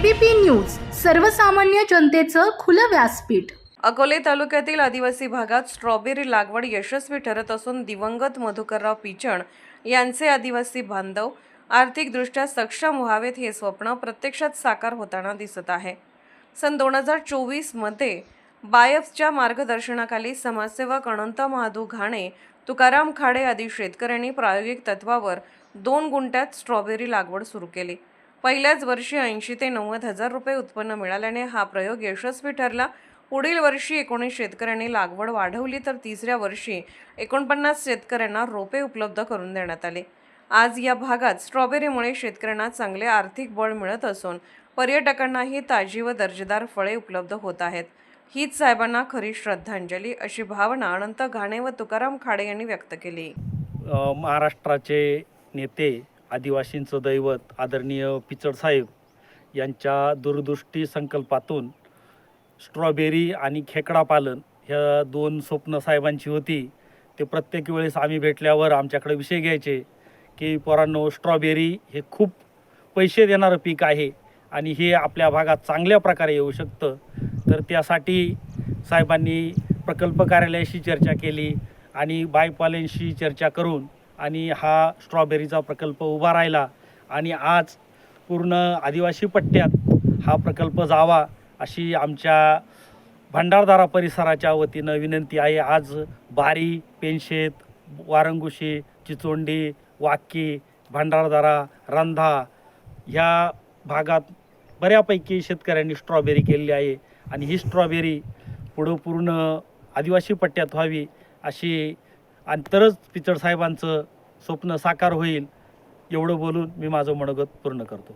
ABP news सर्वसामान्य जनतेचं खुलं व्यासपीठ। अकोले तालुक्यातील आदिवासी भागात स्ट्रॉबेरी लागवड यशस्वी ठरत असून दिवंगत मधुकरराव पिचण यांचे आदिवासी बांधव आर्थिकदृष्ट्या सक्षम व्हावेत हे स्वप्न प्रत्यक्षात साकार होताना दिसत आहे। सन 2024 मध्ये बायफच्या मार्गदर्शनाखाली समाजसेवक अनंत महादू घाणे, तुकाराम खाडे आदी शेतकऱ्यांनी प्रायोगिक तत्वावर 2 गुंठ्यात स्ट्रॉबेरी लागवड सुरू केली। पहिल्याच वर्षी 80 ते 90 हजार रुपये उत्पन्न मिळाल्याने हा प्रयोग यशस्वी ठरला। पुढील वर्षी 19 शेतकऱ्यांनी लागवड वाढवली तर तिसऱ्या वर्षी 49 शेतकऱ्यांना रोपे उपलब्ध करून देण्यात आले। आज या भागात स्ट्रॉबेरीमुळे शेतकऱ्यांना चांगले आर्थिक बळ मिळत असून पर्यटकांनाही ताजी व दर्जेदार फळे उपलब्ध होत आहेत। हीच साहेबांना खरी श्रद्धांजली अशी भावना अनंत घाणे व तुकाराम खाडे यांनी व्यक्त केली। महाराष्ट्राचे नेते, आदिवासींचं दैवत आदरणीय पिचड साहेब यांच्या दूरदृष्टी संकल्पातून स्ट्रॉबेरी आणि खेकडा पालन ह्या 2 स्वप्न साहेबांची होती। ते प्रत्येक वेळेस आम्ही भेटल्यावर आमच्याकडे विषय घ्यायचे की पोरांनो, स्ट्रॉबेरी हे खूप पैसे देणारं पीक आहे आणि हे आपल्या भागात चांगल्या प्रकारे येऊ शकतं। तर त्यासाठी साहेबांनी प्रकल्प कार्यालयाशी चर्चा केली आणि बायपाल्यांशी चर्चा करून आणि हा स्ट्रॉबेरीचा प्रकल्प उभा राहिला आणि आज पूर्ण आदिवासी पट्ट्यात हा प्रकल्प जावा अशी आमच्या भंडारदरा परिसराच्या वतीनं विनंती आहे। आज बारी, पेनशेत, वारंगुशी, चिचोंडी, वाकी, भंडारदरा, रंधा ह्या भागात बऱ्यापैकी शेतकऱ्यांनी स्ट्रॉबेरी केलेली आहे आणि ही स्ट्रॉबेरी पुढं पूर्ण आदिवासी पट्ट्यात व्हावी अशी आणि तरच पिचड साहेबांचं स्वप्न साकार होईल एवढं बोलून मी माझं मनोगत पूर्ण करतो।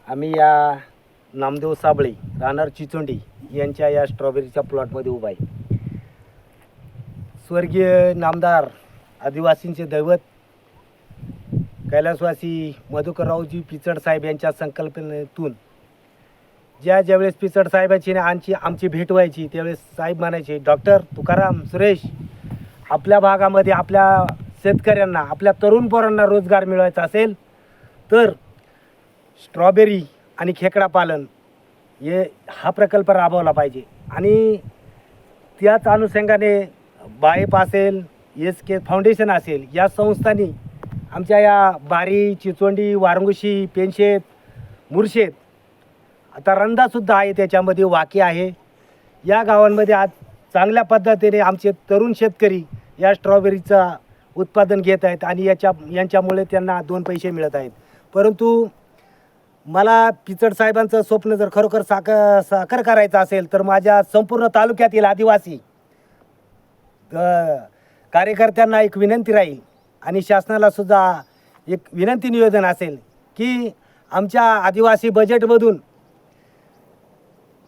आम्ही या नामदेव साबळे राहणार चिचोंडी यांच्या या स्ट्रॉबेरीच्या प्लॉटमध्ये उभा आहे। स्वर्गीय नामदार, आदिवासींचे दैवत कैलासवासी मधुकररावजी पिचड साहेब यांच्या संकल्पनेतून ज्यावेळेस पिचड साहेबाची आमची भेट व्हायची त्यावेळेस साहेब म्हणायचे, डॉक्टर तुकाराम, सुरेश, आपल्या भागामध्ये आपल्या शेतकऱ्यांना, आपल्या तरुण पोरांना रोजगार मिळवायचा असेल तर स्ट्रॉबेरी आणि खेकडा पालन हा प्रकल्प राबवला पाहिजे। आणि त्याच अनुषंगाने बायप असेल, SK फाउंडेशन असेल, या संस्थांनी आमच्या या बारी, चिचोंडी, वारंगुशी, पेनशेत, मुरशेत, आता रंधासुद्धा आहे, त्याच्यामध्ये वाकी आहे, या गावांमध्ये आज चांगल्या पद्धतीने आमचे तरुण शेतकरी या स्ट्रॉबेरीचं उत्पादन घेत आहेत आणि यांच्यामुळे त्यांना 2 पैसे मिळत आहेत। परंतु मला पिचड साहेबांचं स्वप्न जर खरोखर साकार करायचं असेल तर माझ्या संपूर्ण तालुक्यातील आदिवासी कार्यकर्त्यांना एक विनंती राहील आणि शासनालासुद्धा एक विनंती निवेदन असेल की आमच्या आदिवासी बजेटमधून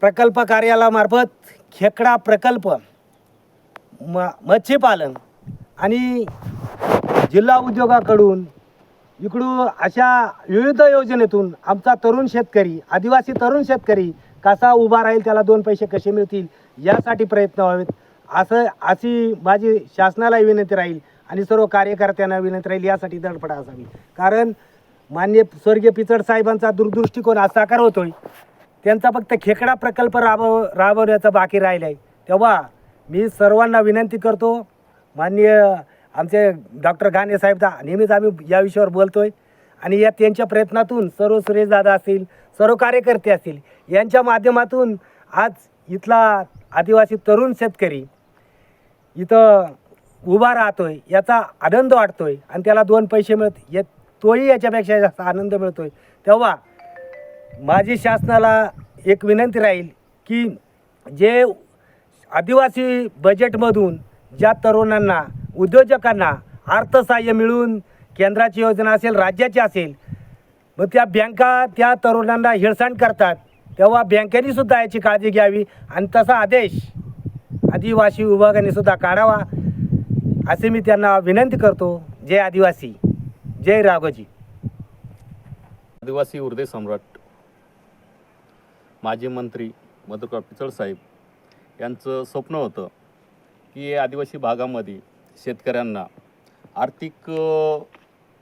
प्रकल्प कार्यालयामार्फत खेकडा प्रकल्प, मत्स्यपालन आणि जिल्हा उद्योगाकडून इकडून अशा विविध योजनेतून आमचा तरुण शेतकरी, आदिवासी तरुण शेतकरी कसा उभा राहील, त्याला 2 पैसे कसे मिळतील यासाठी प्रयत्न व्हावेत अशी माझी शासनालाही विनंती राहील आणि सर्व कार्यकर्त्यांना विनंती राहील, यासाठी धडपड असावी। कारण माननीय स्वर्गीय पिचड साहेबांचा दूरदृष्टिकोन आज साकार होतोय, त्यांचा फक्त खेकडा प्रकल्प राबवण्याचा बाकी राहिला आहे। तेव्हा मी सर्वांना विनंती करतो, माननीय आमचे डॉक्टर घाणे साहेब, नेहमीच आम्ही या विषयावर बोलतोय आणि या त्यांच्या प्रयत्नातून सर्व सुरेशदादा असतील, सर्व कार्यकर्ते असतील, यांच्या माध्यमातून आज इथला आदिवासी तरुण शेतकरी इथं उभा राहतोय, याचा आनंद वाटतोय आणि त्याला 2 पैसे तोही याच्यापेक्षा जास्त आनंद मिळतोय। तेव्हा माझी शासनाला एक विनंती राहील की जे आदिवासी बजेटमधून ज्या तरुणांना, उद्योजकांना अर्थसहाय्य मिळून केंद्राची योजना असेल, राज्याची असेल, मग त्या बँका त्या तरुणांना हेळसांड करतात, तेव्हा बँकेने सुद्धा याची काळजी घ्यावी आणि तसा आदेश आदिवासी विभागाने सुद्धा काढावा असे मी त्यांना विनंती करतो। जय आदिवासी, जय राघोजी। आदिवासी हृदय सम्राट माजी मंत्री मधुकर पिचड साहेब यांचं स्वप्न होतं की आदिवासी भागामध्ये शेतकऱ्यांना आर्थिक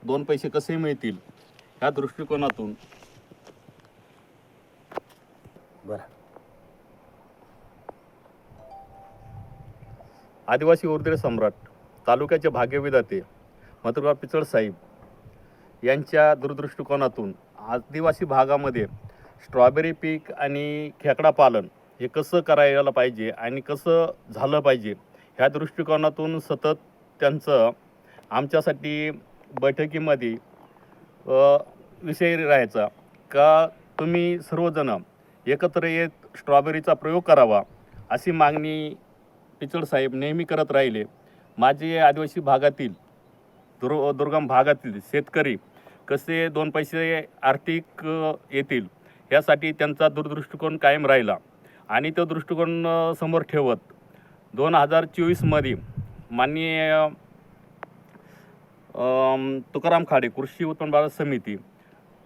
2 पैसे कसे मिळतील ह्या दृष्टिकोनातून बरं. आदिवासी उर्दू सम्राट तालुक्याचे भाग्यविधाते मधुकर पिचड साहेब यांच्या दूरदृष्टिकोनातून आदिवासी भागामध्ये स्ट्रॉबेरी पीक आणि खेकडा पालन हे कसं करायला पाहिजे आणि कसं झालं पाहिजे ह्या दृष्टिकोनातून सतत त्यांचं आमच्यासाठी बैठकीमध्ये विषय राहायचा का तुम्ही सर्वजण एकत्र येत स्ट्रॉबेरीचा प्रयोग करावा अशी मागणी पिचड साहेब नेहमी करत राहिले. माझे आदिवासी भागातील दुर्गम भागातील शेतकरी कसे 2 पैसे आर्थिक येतील यासाठी त्यांचा दूरदृष्टिकोन कायम राहिला आणि तो दृष्टिकोन समोर ठेवत 2024मध्ये माननीय तुकाराम खाडे कृषी उत्पन्न बाजार समिती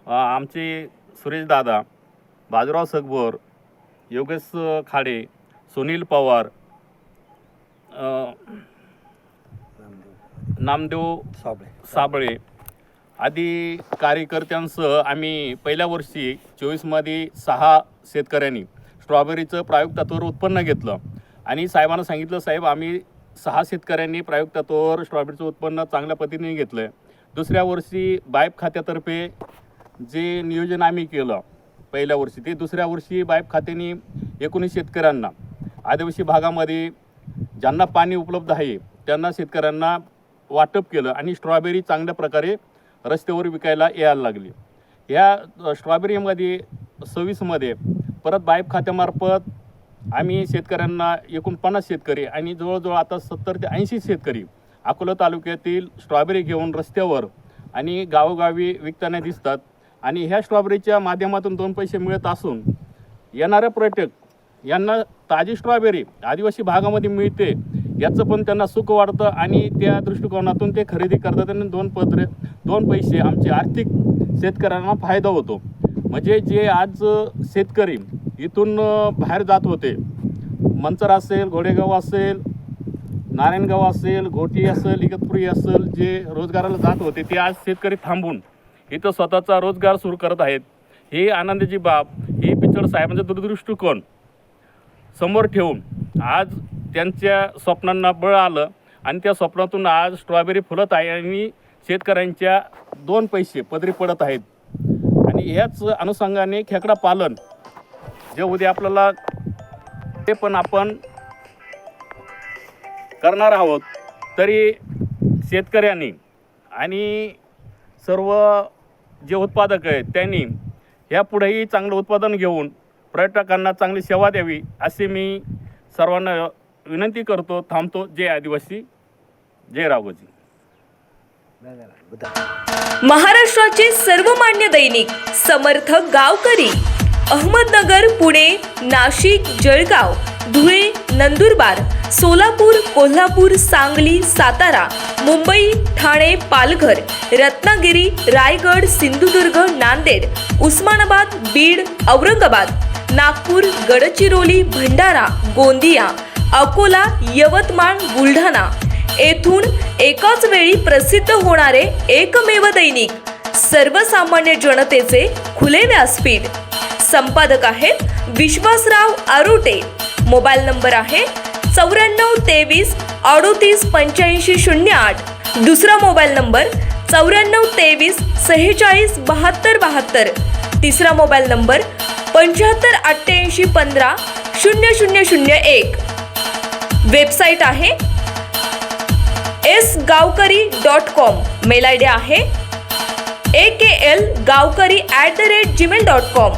आमचे सुरेश दादा, बाजूराव सगभोर, योगेश खाडे, सुनील पवार, नामदेव साबळे आदी कार्यकर्त्यांसह आम्ही पहिल्या वर्षी 24मध्ये 6 शेतकऱ्यांनी स्ट्रॉबेरीचं प्रायोगिक तत्त्वावर उत्पन्न घेतलं आणि साहेबांना सांगितलं, साहेब आम्ही 6 शेतकऱ्यांनी प्रायोगिक तत्त्वावर स्ट्रॉबेरीचं उत्पन्न चांगल्या पद्धतीने घेतलं आहे. दुसऱ्या वर्षी बायप खात्यातर्फे जे नियोजन आम्ही केलं पहिल्या वर्षी ते दुसऱ्या वर्षी बायप खात्याने 19 शेतकऱ्यांना आदिवासी भागामध्ये ज्यांना पाणी उपलब्ध आहे त्यांना शेतकऱ्यांना वाटप केलं आणि स्ट्रॉबेरी चांगल्या प्रकारे रस्त्यावर विकायला यायला लागली. ह्या स्ट्रॉबेरीमध्ये 26मध्ये परत बायप खात्यामार्फत आम्ही शेतकऱ्यांना एकूण 50 शेतकरी आणि जवळजवळ आता 70 ते 80 शेतकरी अकोला तालुक्यातील स्ट्रॉबेरी घेऊन रस्त्यावर आणि गावोगावी विकताना दिसतात आणि ह्या स्ट्रॉबेरीच्या माध्यमातून 2 पैसे मिळत असून येणारे पर्यटक यांना ताजी स्ट्रॉबेरी आदिवासी भागामध्ये मिळते याचं पण त्यांना सुख वाटतं आणि त्या दृष्टिकोनातून ते खरेदी करतात आणि 2 पैसे आमचे आर्थिक शेतकऱ्यांना फायदा होतो. म्हणजे जे आज शेतकरी इथून बाहेर जात होते, मंचर असेल, घोडेगाव असेल, नारायणगाव असेल, घोटी असेल, इगतपुरी असेल, जे रोजगाराला जात होते ते आज शेतकरी थांबून इथं स्वतःचा रोजगार सुरू करत आहेत. ही आनंदाची बाब ही पिचड साहेबांचा दूरदृष्टिकोन समोर ठेवून आज त्यांच्या स्वप्नांना बळ आलं आणि त्या स्वप्नातून आज स्ट्रॉबेरी फुलत आहे आणि शेतकऱ्यांच्या 2 पैसे पदरी पडत आहेत. आणि ह्याच अनुषंगाने खेकडा पालन जे उद्या आपल्याला ते पण आपण करणार आहोत. तरी शेतकऱ्यांनी आणि सर्व जे उत्पादक आहेत त्यांनी यापुढेही चांगलं उत्पादन घेऊन पर्यटकांना चांगली सेवा द्यावी असे मी सर्वांना विनंती करतो. थांबतो. जय आदिवासी, जय राघोजी. महाराष्ट्राचे सर्वमान्य दैनिक समर्थ गावकरी अहमदनगर, पुणे, नाशिक, जळगाव, धुळे, नंदुरबार, सोलापूर, कोल्हापूर, सांगली, सातारा, मुंबई, ठाणे, पालघर, रत्नागिरी, रायगड, सिंधुदुर्ग, नांदेड, उस्मानाबाद, बीड, औरंगाबाद, नागपूर, गडचिरोली, भंडारा, गोंदिया, अकोला, यवतमाळ, बुलढाणा येथून एकाच वेळी प्रसिद्ध होणारे एकमेव दैनिक सर्वसामान्य जनतेचे खुले व्यासपीठ. संपादक आहेत विश्वासराव आरोटे. मोबाईल नंबर आहे 9423 38 85 08. दुसरा मोबाईल नंबर 9423 46 72 72. तिसरा मोबाईल नंबर 75 88 15 0001. वेबसाईट आहे sgavkari.com. मेल आय डी आहे akl gavkari@gmail.com.